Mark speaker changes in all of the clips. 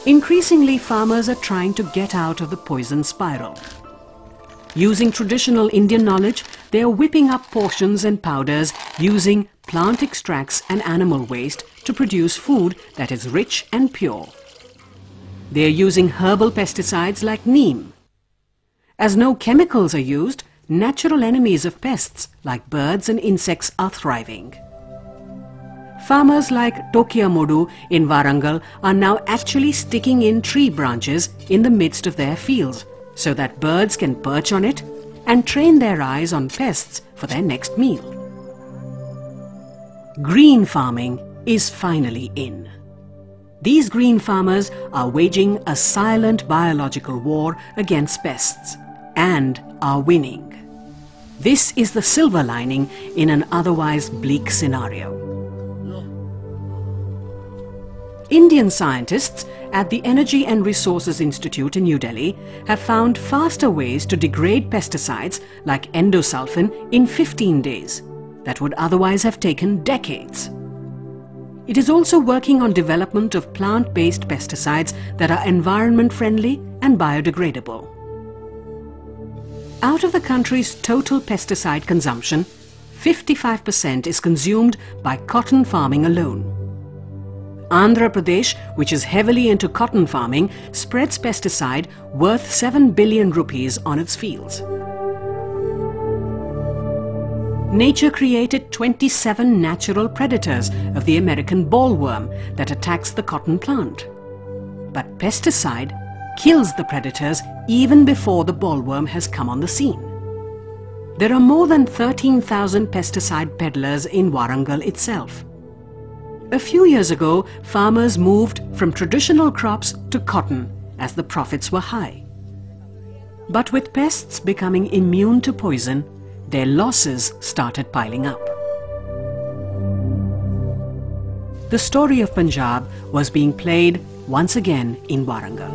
Speaker 1: Increasingly, farmers are trying to get out of the poison spiral. Using traditional Indian knowledge, they are whipping up portions and powders using plant extracts and animal waste to produce food that is rich and pure. They are using herbal pesticides like neem. As no chemicals are used, natural enemies of pests like birds and insects are thriving. Farmers like Tokia Modu in Warangal are now actually sticking in tree branches in the midst of their fields so that birds can perch on it and train their eyes on pests for their next meal. Green farming is finally in. These green farmers are waging a silent biological war against pests and are winning. This is the silver lining in an otherwise bleak scenario. Indian scientists at the Energy and Resources Institute in New Delhi have found faster ways to degrade pesticides like endosulfan in 15 days that would otherwise have taken decades. It is also working on development of plant-based pesticides that are environment-friendly and biodegradable. Out of the country's total pesticide consumption, 55% is consumed by cotton farming alone. Andhra Pradesh, which is heavily into cotton farming, spreads pesticide worth 7 billion rupees on its fields. Nature created 27 natural predators of the American bollworm that attacks the cotton plant. But pesticide kills the predators even before the bollworm has come on the scene. There are more than 13,000 pesticide peddlers in Warangal itself. A few years ago, farmers moved from traditional crops to cotton as the profits were high. But with pests becoming immune to poison, their losses started piling up. The story of Punjab was being played once again in Warangal.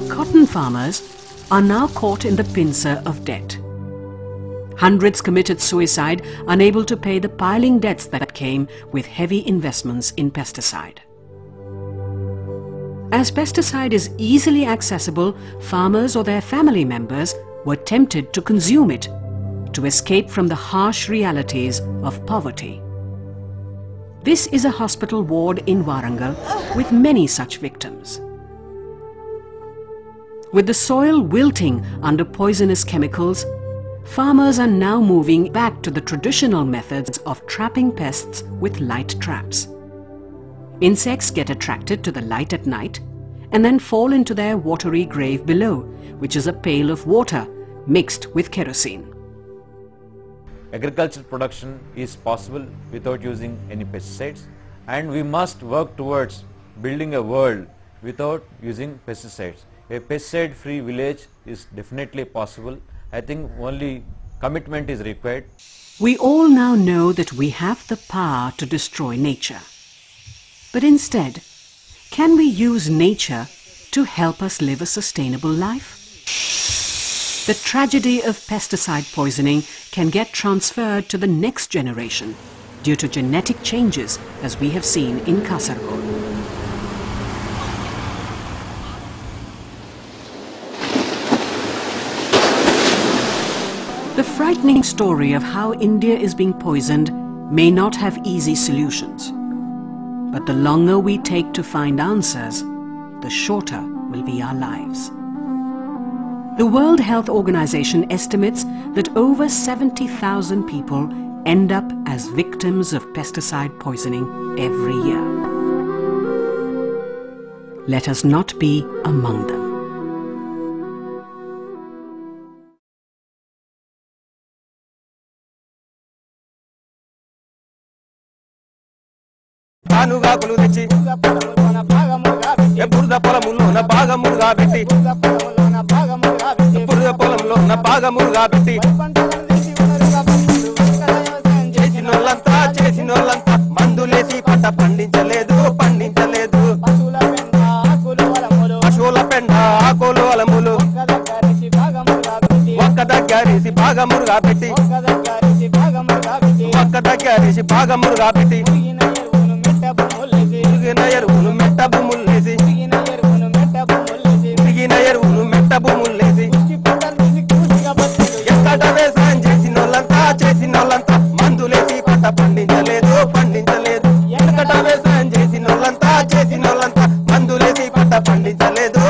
Speaker 1: Cotton farmers are now caught in the pincer of debt. Hundreds committed suicide, unable to pay the piling debts that came with heavy investments in pesticide. As pesticide is easily accessible, farmers or their family members were tempted to consume it to escape from the harsh realities of poverty. This is a hospital ward in Warangal with many such victims. With the soil wilting under poisonous chemicals, farmers are now moving back to the traditional methods of trapping pests with light traps. Insects get attracted to the light at night and then fall into their watery grave below, which is a pail of water mixed with kerosene.
Speaker 2: Agricultural production is possible without using any pesticides, and we must work towards building a world without using pesticides. A pesticide-free village is definitely possible. I think only commitment is required.
Speaker 1: We all now know that we have the power to destroy nature. But instead, can we use nature to help us live a sustainable life? The tragedy of pesticide poisoning can get transferred to the next generation due to genetic changes, as we have seen in Kasaragod. The frightening story of how India is being poisoned may not have easy solutions. But the longer we take to find answers, the shorter will be our lives. The World Health Organization estimates that over 70,000 people end up as victims of pesticide poisoning every year. Let us not be among them.
Speaker 3: Anuga Kuludichi, Burda Palamulona, Bagamurga Betty, Burda Palamulona, Bagamurga Betty, Chesinolanta, Mandulesi, Pata Pandinchaledu, Ashola Penda, Akolo Alamulu, Wakada Garisi, Bagamurga Betty, Wakada Garisi, Bagamurga Betty. చేసినోళ్ళంతా మందులేసి పంట పండించలేదు వెనకట వ్యవసాయం చేసినోళ్ళంతా మందులేసి పంట పండించలేదు